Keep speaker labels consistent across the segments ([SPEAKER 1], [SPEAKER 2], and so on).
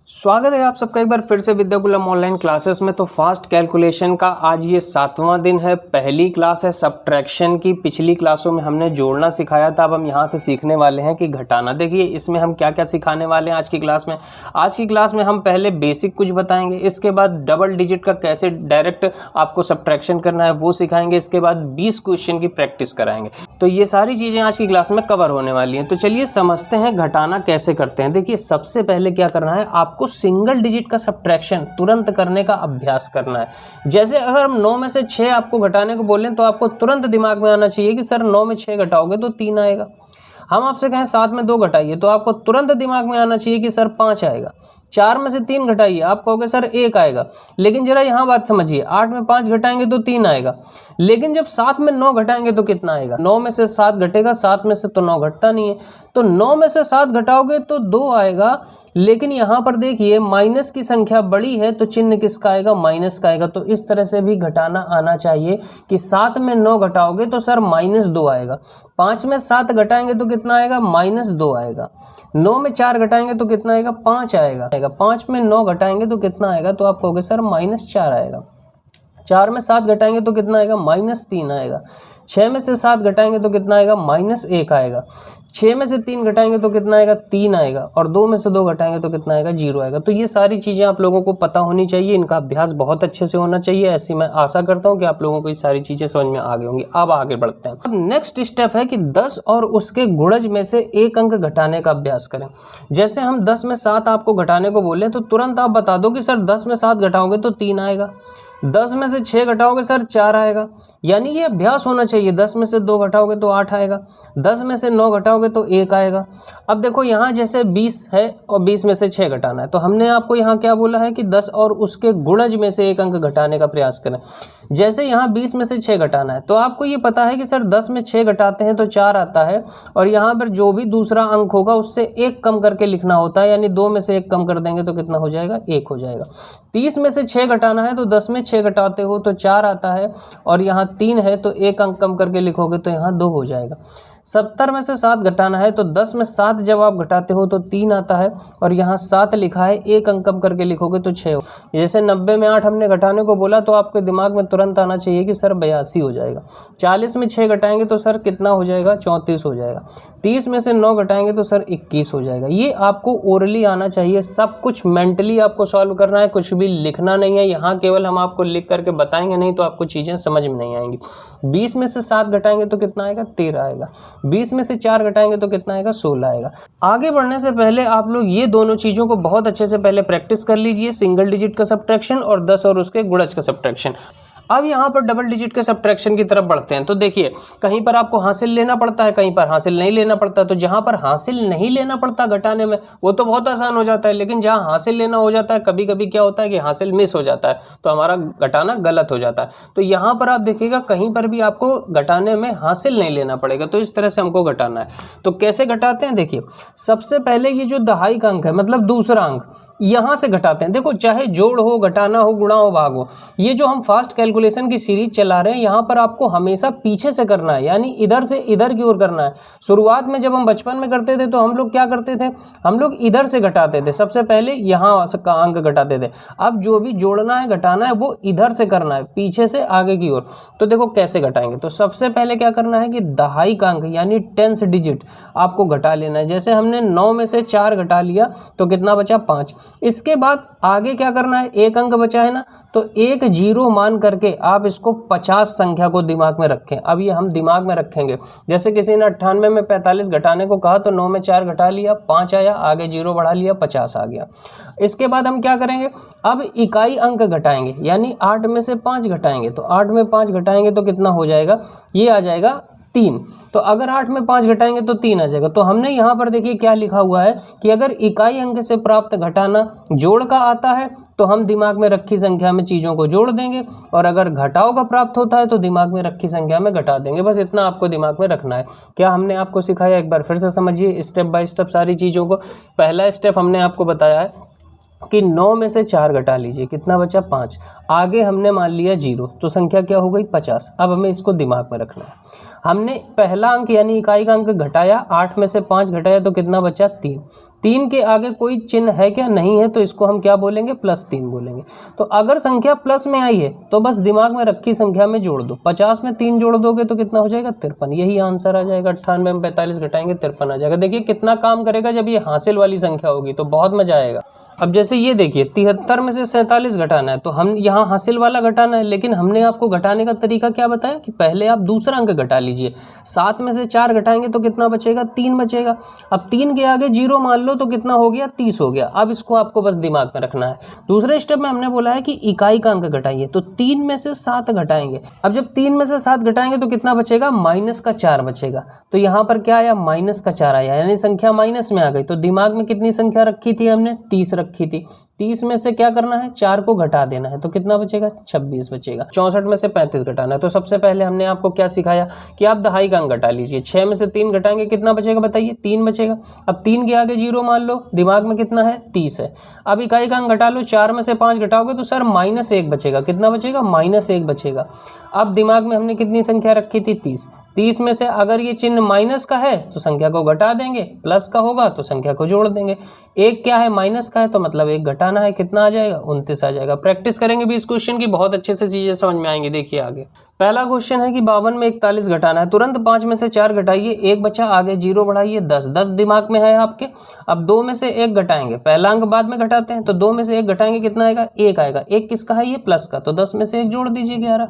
[SPEAKER 1] स्वागत है आप सबका एक बार फिर से विद्याकुलम ऑनलाइन क्लासेस में। तो फास्ट कैलकुलेशन का आज ये 7वां दिन है, पहली क्लास है सब्ट्रैक्शन की। पिछली क्लासों में हमने जोड़ना सिखाया था, अब हम यहाँ से सीखने वाले हैं कि घटाना। देखिए इसमें हम क्या क्या सिखाने वाले हैं आज की क्लास में। आज की क्लास में हम पहले बेसिक कुछ बताएंगे, इसके बाद डबल डिजिट का कैसे डायरेक्ट आपको सब्ट्रैक्शन करना है वो सिखाएंगे, इसके बाद 20 क्वेश्चन की प्रैक्टिस कराएंगे। तो ये सारी चीज़ें आज की क्लास में कवर होने वाली हैं। तो चलिए समझते हैं घटाना कैसे करते हैं। देखिए सबसे पहले क्या करना है, आपको सिंगल डिजिट का सब्ट्रैक्शन तुरंत करने का अभ्यास करना है। जैसे अगर हम 9 में से 6 आपको घटाने को बोलें तो आपको तुरंत दिमाग में आना चाहिए कि सर 9 में 6 घटाओगे तो 3 आएगा। हम आपसे कहें 7 में 2 घटाइए तो आपको तुरंत दिमाग में आना चाहिए कि सर 5 आएगा। 4 में से 3 घटाइए, आप कहोगे सर 1 आएगा। लेकिन जरा यहाँ बात समझिए, 8 में 5 घटाएंगे तो 3 आएगा। लेकिन जब 7 में 9 घटाएंगे तो कितना आएगा? 9 में से 7 घटेगा, 7 में से तो 9 घटता नहीं है, तो 9 में से 7 घटाओगे तो 2 आएगा। लेकिन यहाँ पर देखिए माइनस की संख्या बड़ी है तो चिन्ह किसका आएगा? माइनस का आएगा। तो इस तरह से भी घटाना आना चाहिए कि 7 में 9 घटाओगे तो सर -2 आएगा। 5 में 7 घटाएंगे तो कितना आएगा? -2 आएगा। 9 में 4 घटाएंगे तो कितना आएगा? 5 आएगा। 5 में 9 घटाएंगे तो कितना आएगा? तो आप कहोगे सर -4 आएगा। 4 में 7 घटाएंगे तो कितना आएगा? -3 आएगा। 6 में से 7 घटाएंगे तो कितना आएगा? -1 आएगा। 6 में से 3 घटाएंगे तो कितना आएगा? 3 आएगा। और 2 में से 2 घटाएंगे तो कितना आएगा? 0 आएगा। तो ये सारी चीज़ें आप लोगों को पता होनी चाहिए, इनका अभ्यास बहुत अच्छे से होना चाहिए। ऐसी मैं आशा करता हूँ कि आप लोगों को ये सारी चीज़ें समझ में आ गई होंगी। अब आगे बढ़ते हैं। अब नेक्स्ट स्टेप है कि 10 और उसके गुणज में से एक अंक घटाने का अभ्यास करें। जैसे हम 10 में 7 आपको घटाने को बोले तो तुरंत आप बता दो कि सर 10 में 7 घटाओगे तो 3 आएगा। 10 में से 6 घटाओगे सर 4 आएगा। यानी ये अभ्यास होना चाहिए। 10 में से 2 घटाओगे तो 8 आएगा। 10 में से 9 घटाओगे तो 1 आएगा। अब देखो यहाँ जैसे 20 है और 20 में से 6 घटाना है, तो हमने आपको यहाँ क्या बोला है कि 10 और उसके गुणज में से एक अंक घटाने का प्रयास करें। जैसे यहाँ 20 में से 6 घटाना है तो आपको ये पता है कि सर 10 में 6 घटाते हैं तो 4 आता है, और यहाँ पर जो भी दूसरा अंक होगा उससे 1 कम करके लिखना होता है। यानी 2 में से 1 कम कर देंगे तो कितना हो जाएगा? 1 हो जाएगा। 30 में से 6 घटाना है तो 10 में 6 घटाते हो तो 4 आता है, और यहाँ 3 है तो 1 अंक कम करके लिखोगे तो यहाँ 2 हो जाएगा। 70 में से 7 घटाना है तो 10 में 7 जब आप घटाते हो तो 3 आता है, और यहाँ 7 लिखा है, 1 अंक कम करके लिखोगे तो 6 हो। जैसे 90 में 8 हमने घटाने को बोला तो आपके दिमाग में तुरंत आना चाहिए कि सर 82 हो जाएगा। 40 में 6 घटाएंगे तो सर कितना हो जाएगा? 34 हो जाएगा। 30 में से 9 घटाएंगे तो सर 21 हो जाएगा। ये आपको ओरली आना चाहिए, सब कुछ मेंटली आपको सॉल्व करना है, कुछ भी लिखना नहीं है। यहाँ केवल हम आपको लिख करके बताएंगे, नहीं तो आपको चीज़ें समझ में नहीं आएंगी। 20 में से 7 घटाएंगे तो कितना आएगा? 13 आएगा। 20 में से 4 घटाएंगे तो कितना आएगा? 16 आएगा। आगे बढ़ने से पहले आप लोग ये दोनों चीज़ों को बहुत अच्छे से पहले प्रैक्टिस कर लीजिए, सिंगल डिजिट का सब्ट्रैक्शन और 10 और उसके गुणज का सब्ट्रैक्शन। अब यहाँ पर डबल डिजिट के सब्ट्रैक्शन की तरफ बढ़ते हैं। तो देखिए कहीं पर आपको हासिल लेना पड़ता है, कहीं पर हासिल नहीं लेना पड़ता। तो जहाँ पर हासिल नहीं लेना पड़ता घटाने में वो तो बहुत आसान हो जाता है, लेकिन जहाँ हासिल लेना हो जाता है कभी कभी क्या होता है कि हासिल मिस हो जाता है, तो हमारा घटाना गलत हो जाता है। तो यहाँ पर आप देखिएगा कहीं पर भी आपको घटाने में हासिल नहीं लेना पड़ेगा, तो इस तरह से हमको घटाना है। तो कैसे घटाते हैं? देखिए सबसे पहले ये जो दहाई का अंक है, मतलब दूसरा अंक, यहाँ से घटाते हैं। देखो चाहे जोड़ हो, घटाना हो, गुणा हो, भाग हो, ये जो हम फास्ट कैलकुलेशन की सीरीज चला रहे हैं यहाँ पर आपको हमेशा पीछे से करना है, यानी इधर से इधर की ओर करना है। शुरुआत में जब हम बचपन में करते थे तो हम लोग क्या करते थे? हम लोग इधर से घटाते थे, सबसे पहले यहाँ का अंक घटाते थे। अब जो भी जोड़ना है, घटाना है, वो इधर से करना है, पीछे से आगे की ओर। तो देखो कैसे घटाएंगे। तो सबसे पहले क्या करना है कि दहाई का अंक यानी 10th डिजिट आपको घटा लेना है। जैसे हमने 9 में से 4 घटा लिया तो कितना बचा? 5। इसके बाद आगे क्या करना है? एक अंक बचा है ना, तो 1 0 मान करके आप इसको 50 संख्या को दिमाग में रखें। अब ये हम दिमाग में रखेंगे। जैसे किसी ने 98 में 45 घटाने को कहा तो 9 में 4 घटा लिया, 5 आया, आगे 0 बढ़ा लिया, 50 आ गया। इसके बाद हम क्या करेंगे? अब इकाई अंक घटाएंगे, यानी 8 में से 5 घटाएंगे। तो 8 में 5 घटाएंगे तो कितना हो जाएगा? ये आ जाएगा 3। तो अगर 8 में 5 घटाएंगे तो 3 आ जाएगा। तो हमने यहाँ पर देखिए क्या लिखा हुआ है कि अगर इकाई अंक से प्राप्त घटाना जोड़ का आता है तो हम दिमाग में रखी संख्या में चीज़ों को जोड़ देंगे, और अगर घटाव का प्राप्त होता है तो दिमाग में रखी संख्या में घटा देंगे। बस इतना आपको दिमाग में रखना है। क्या हमने आपको सिखाया? एक बार फिर से समझिए स्टेप बाय स्टेप सारी चीज़ों को। पहला स्टेप हमने आपको बताया है आपकी 9 में से 4 घटा लीजिए, कितना बचा 5। आगे हमने मान लिया 0, तो संख्या क्या हो गई 50। अब हमें इसको दिमाग में रखना है। हमने पहला अंक यानी इकाई का अंक घटाया, 8 में से 5 घटाया तो कितना बचा 3। 3 के आगे कोई चिन्ह है क्या, नहीं है, तो इसको हम क्या बोलेंगे +3 बोलेंगे। तो अगर संख्या प्लस में आई है तो बस दिमाग में रखी संख्या में जोड़ दो। 50 में 3 जोड़ दोगे तो कितना हो जाएगा 53। यही आंसर आ जाएगा। 98 में 45 घटाएंगे 53 आ जाएगा। देखिए कितना काम करेगा जब ये हासिल वाली संख्या होगी, तो बहुत मजा आएगा। अब जैसे ये देखिए 73 में से 47 घटाना है, तो हम यहाँ हासिल वाला घटाना है, लेकिन हमने आपको घटाने का तरीका क्या बताया कि पहले आप दूसरा अंक घटा लीजिए। 7 में से 4 घटाएंगे तो कितना बचेगा 3 बचेगा। अब 3 के आगे 0 मान लो तो कितना हो गया 30 हो गया। अब इसको आपको बस दिमाग में रखना है। दूसरे स्टेप में हमने बोला है कि इकाई का अंक घटाइए, तो 3 में से 7 घटाएंगे। अब जब 3 में से 7 घटाएंगे तो कितना बचेगा -4 बचेगा। तो यहाँ पर क्या आया -4 आया, यानी संख्या माइनस में आ गई। तो दिमाग में कितनी संख्या रखी थी हमने 30 रखी थी। 30 में से क्या करना है 4 को घटा देना है, तो कितना बचेगा 26 बचेगा। 64 में से 35 घटाना है, तो सबसे पहले हमने आपको क्या सिखाया कि आप दहाई का अंक घटा लीजिए। 6 में से 3 घटाएंगे कितना बचेगा बताइए 3 बचेगा। अब 3 के आगे 0 मान लो, दिमाग में कितना है 30 है। अब इकाई का अंक घटा लो, 4 में से 5 घटाओगे तो सर -1 बचेगा। कितना बचेगा -1 बचेगा। अब दिमाग में हमने कितनी संख्या रखी थी 30। 30 में से अगर ये चिन्ह माइनस का है तो संख्या को घटा देंगे, प्लस का होगा तो संख्या को जोड़ देंगे। एक क्या है माइनस का है तो मतलब एक घटाना है, कितना आ जाएगा 29 आ जाएगा। प्रैक्टिस करेंगे भी इस क्वेश्चन की, बहुत अच्छे से चीजें समझ में आएंगी। देखिए आगे पहला क्वेश्चन है कि 52 में 41 घटाना है। तुरंत 5 में से 4 घटाइए, 1 बचा, आगे 0 बढ़ाइए, 10। 10 दिमाग में है आपके। अब 2 में से 1 घटाएंगे, पहला अंक बाद में घटाते हैं, तो 2 में से 1 घटाएंगे कितना आएगा 1 आएगा। 1 किसका है ये प्लस का, तो 10 में से 1 जोड़ दीजिए 11।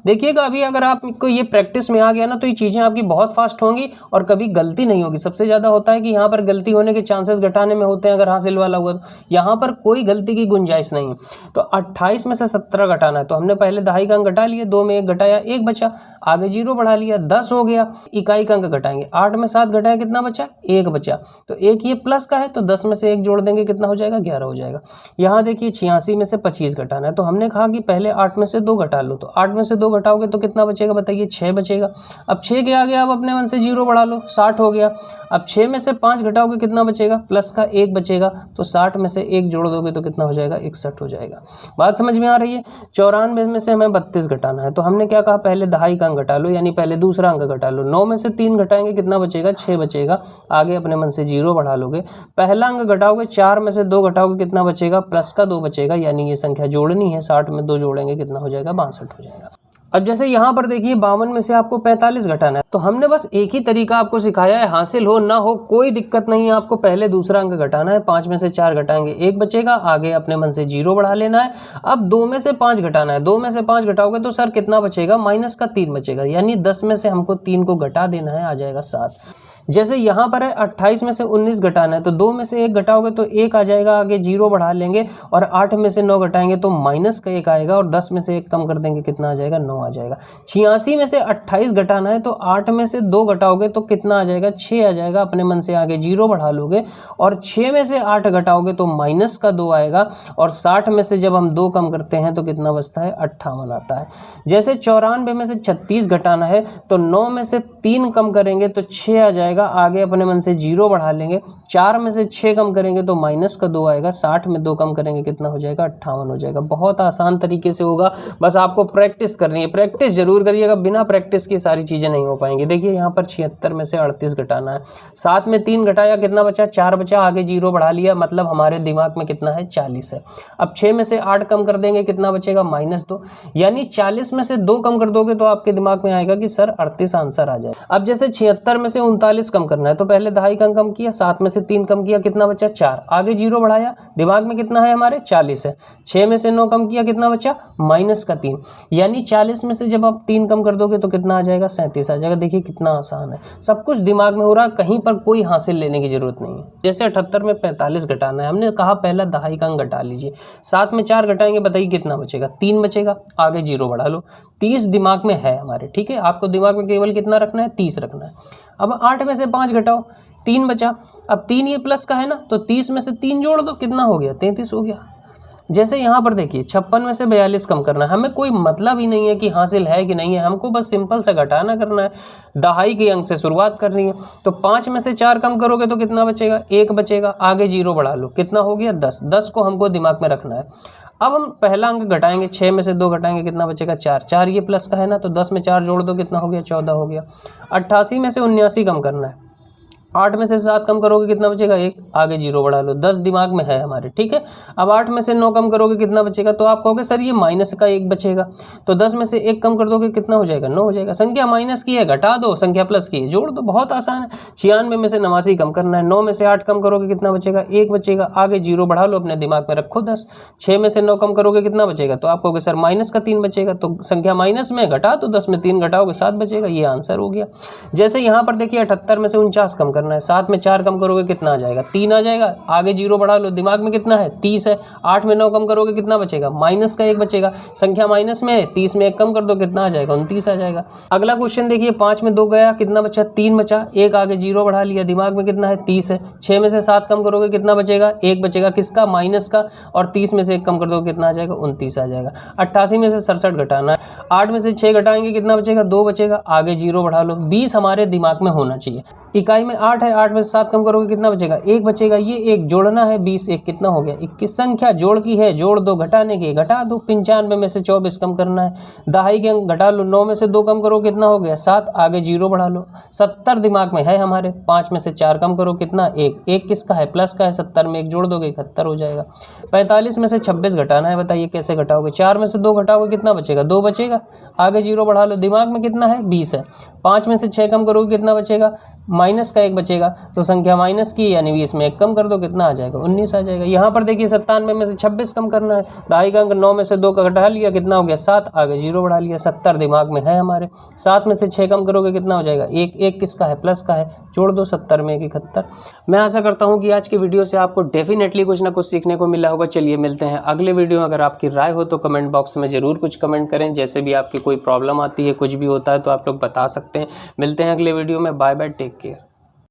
[SPEAKER 1] देखिएगा अभी अगर आपको ये प्रैक्टिस में आ गया ना तो ये चीज़ें आपकी बहुत फास्ट होंगी और कभी गलती नहीं होगी। सबसे ज़्यादा होता है कि यहाँ पर गलती होने के चांसेस घटाने में होते हैं अगर हासिल वाला हुआ तो, यहाँ पर कोई गलती की गुंजाइश नहीं है। तो 28 में से 17 घटाना है, तो हमने पहले दहाई का अंक घटा लिए, 2 में 1 घटाया 1 बचा, आगे 0 बढ़ा लिया 10 हो गया। इकाई का अंक घटाएंगे, 8 में 7 घटाया कितना बचा 1 बचा, तो 1 ये प्लस का है तो 10 में से 1 जोड़ देंगे कितना हो जाएगा 11 हो जाएगा। यहाँ देखिए 86 में से 25 घटाना है, तो हमने कहा कि पहले 8 में से 2 घटा लो, तो 8 में से 2 घटाओगे तो कितना बचेगा बताइए 6 बचेगा। अब 6 के आगे आप अपने मन से 0 बढ़ा लो, 60 हो गया। अब 6 में से 5 घटाओगे कितना बचेगा प्लस का 1 बचेगा, तो 60 में से 1 जोड़ दोगे तो कितना हो जाएगा 61 हो जाएगा। बात समझ में आ रही है। 94 में से हमें 32 घटाना है, तो हमने क्या कहा पहले दहाई का अंक घटा लो, यानी पहले दूसरा अंक घटा लो। 9 में से 3 घटाएंगे कितना बचेगा 6 बचेगा, आगे अपने मन से 0 बढ़ा लोगे। पहला अंक घटाओगे, 4 में से 2 घटाओगे कितना बचेगा प्लस का 2 बचेगा, यानी ये संख्या जोड़नी है, 60 में 2 जोड़ेंगे कितना हो जाएगा 62 हो जाएगा। अब जैसे यहाँ पर देखिए 52 में से आपको 45 घटाना है, तो हमने बस एक ही तरीका आपको सिखाया है, हासिल हो ना हो कोई दिक्कत नहीं है। आपको पहले दूसरा अंक घटाना है, 5 में से 4 घटाएंगे 1 बचेगा, आगे अपने मन से 0 बढ़ा लेना है। अब 2 में से 5 घटाना है, 2 में से 5 घटाओगे तो सर कितना बचेगा -3 बचेगा, यानी 10 में से हमको 3 को घटा देना है, आ जाएगा 7। जैसे यहाँ पर है 28 में से 19 घटाना है, तो 2 में से 1 घटाओगे तो 1 आ जाएगा, आगे 0 बढ़ा लेंगे, और 8 में से 9 घटाएंगे तो माइनस का 1 आएगा, और 10 में से 1 कम कर देंगे कितना आ जाएगा 9 आ जाएगा। 86 में से 28 घटाना है, तो 8 में से 2 घटाओगे तो कितना आ जाएगा 6 आ जाएगा, अपने मन से आगे 0 बढ़ा लोगे, और 6 में से 8 घटाओगे तो माइनस का 2 आएगा, और 60 में से जब हम 2 कम करते हैं तो कितना बचता है 58 आता है। जैसे 94 में से 36 घटाना है, तो 9 में से 3 कम करेंगे तो 6 आ जाएगा, आगे अपने मन से 0 बढ़ा लेंगे, 4 में से 6 कम करेंगे तो माइनस का 2 आएगा, 60 में 2 कम करेंगे कितना हो जाएगा 58 हो जाएगा। बहुत आसान तरीके से होगा, बस आपको प्रैक्टिस करनी है, प्रैक्टिस जरूर करिएगा, बिना प्रैक्टिस की सारी चीज़ें नहीं हो पाएंगी। देखिए यहाँ पर 76 में से 38 घटाना है, 7 में 3 घटाया कितना बचा 4 बचा, आगे 0 बढ़ा लिया, मतलब हमारे दिमाग में कितना है 40 है। अब 6 में से 8 कम कर देंगे कितना बचेगा -2, यानी 40 में से 2 कम कर दोगे तो आपके दिमाग में आएगा कि सर 38 आंसर आ जाए। अब जैसे 76 में से 39 कम करना है, तो पहले दहाई का अंक कम किया, 7 में से 3 कम किया कितना बचा 4, आगे 0 बढ़ाया, दिमाग में कितना है हमारे 40 है। 6 में से 9 कम किया कितना बचा -3, यानी 40 में से जब आप 3 कम कर दोगे तो कितना आ जाएगा 37 आ जाएगा। देखिए कितना आसान है, सब कुछ दिमाग में हो रहा है, कहीं पर कोई हासिल लेने की जरूरत नहीं है। जैसे 78 में 45 घटाना है, हमने कहा पहला दहाई का अंक घटा लीजिए, 7 में 4 घटाएंगे बताइए कितना बचेगा 3 बचेगा, आगे 0 बढ़ा लो, 30 दिमाग में है हमारे, ठीक है। आपको दिमाग में केवल कितना रखना है 30 रखना है। अब 8 में से 5 घटाओ, 3 बचा, अब 3 ये प्लस का है ना, तो 30 में से 3 जोड़ दो कितना हो गया 33 हो गया। जैसे यहाँ पर देखिए 56 में से 42 कम करना है, हमें कोई मतलब ही नहीं है कि हासिल है कि नहीं है, हमको बस सिंपल सा घटाना करना है, दहाई के अंक से शुरुआत करनी है। तो 5 में से 4 कम करोगे तो कितना बचेगा, 1 बचेगा, आगे 0 बढ़ा लो, कितना हो गया 10, 10 को हमको दिमाग में रखना है। अब हम पहला अंक घटाएंगे, 6 में से 2 घटाएंगे, कितना बचेगा 4, 4 ये प्लस का है ना, तो 10 में 4 जोड़ दो, कितना हो गया 14 हो गया। 88 में से 79 कम करना है, 8 में से 7 कम करोगे कितना बचेगा 1, आगे 0 बढ़ा लो, 10 दिमाग में है हमारे, ठीक है। अब 8 में से 9 कम करोगे कितना बचेगा, तो आप कहोगे सर ये माइनस का 1 बचेगा, तो 10 में से 1 कम कर दोगे कितना हो जाएगा 9 हो जाएगा। संख्या माइनस की है घटा दो, संख्या प्लस की है जोड़ दो, बहुत आसान है। 96 में से 89 कम करना है, 9 में से 8 कम करोगे कितना बचेगा 1 बचेगा, आगे 0 बढ़ा लो, अपने दिमाग में रखो 10। 6 में से 9 कम करोगे कितना बचेगा, तो आप कहोगे सर माइनस का 3 बचेगा, तो संख्या माइनस में घटा तो 10 में 3 घटाओगे 7 बचेगा, ये आंसर हो गया। जैसे यहाँ पर देखिए 78 में से 49 कम करना है, 7 में 4 कम करोगे कितना आ जाएगा 3 आ जाएगा, आगे 0 बढ़ा लो, दिमाग में कितना है 30 है। 8 में 9 कम करोगे कितना बचेगा, माइनस का 1 बचेगा, संख्या माइनस में है, 30 में 1 कम कर दो कितना आ जाएगा 29 आ जाएगा। अगला क्वेश्चन देखिए 5 में 2 गया, कितना बचा 3 बचा, 1 आगे 0 बढ़ा लिया, दिमाग में कितना है 30 है। 6 में से 7 कम करोगे कितना बचेगा 1 बचेगा, किसका माइनस का, और 30 में से 1 कम कर दो कितना आ जाएगा 29 आ जाएगा। 88 में से 67 घटाना है, 8 में से 6 घटाएंगे कितना बचेगा 2 बचेगा, आगे 0 बढ़ा लो, 20 हमारे दिमाग में होना चाहिए। इकाई में 8 है, 8 में से 7 कम करोगे कितना बचेगा 1 बचेगा, ये 1 जोड़ना है 20, 1 कितना हो गया 21। संख्या जोड़ की है, जोड़ दो, घटाने की घटा दो। 95 में से 24 कम करना है, दहाई के अंक घटा लो, 9 में से 2 कम करो कितना हो गया 7, आगे 0 बढ़ा लो। 70 दिमाग में है हमारे, 5 में से 4 कम करो कितना 1, 1 किसका है प्लस का है, 70 में 1 जोड़ दोगे 71 हो जाएगा। 45 में से 26 घटाना है, बताइए कैसे घटाओगे। 4 में से 2 घटाओगे कितना बचेगा 2 बचेगा, आगे 0 बढ़ा लो, दिमाग में कितना है 20 है। 5 में से 6 कम करोगे कितना बचेगा, माइनस का 1 बचेगा, तो संख्या माइनस की यानी 20 में 1 कम कर दो कितना आ जाएगा 19 आ जाएगा। यहाँ पर देखिए 97 में से 26 कम करना है, दहाई का अंक 9 में से 2 का घटा लिया कितना हो गया 7, आगे 0 बढ़ा लिया। 70 दिमाग में है हमारे, 7 में से 6 कम करोगे कितना हो जाएगा 1, 1 किसका है प्लस का है, जोड़ दो, 70 में 71। मैं आशा करता हूँ कि आज की वीडियो से आपको डेफिनेटली कुछ ना कुछ सीखने को मिला होगा। चलिए मिलते हैं अगले वीडियो में। अगर आपकी राय हो तो कमेंट बॉक्स में ज़रूर कुछ कमेंट करें, जैसे भी आपकी कोई प्रॉब्लम आती है, कुछ भी होता है तो आप लोग बता सकते हैं। मिलते हैं अगले वीडियो में, बाय बाय, टेक केयर।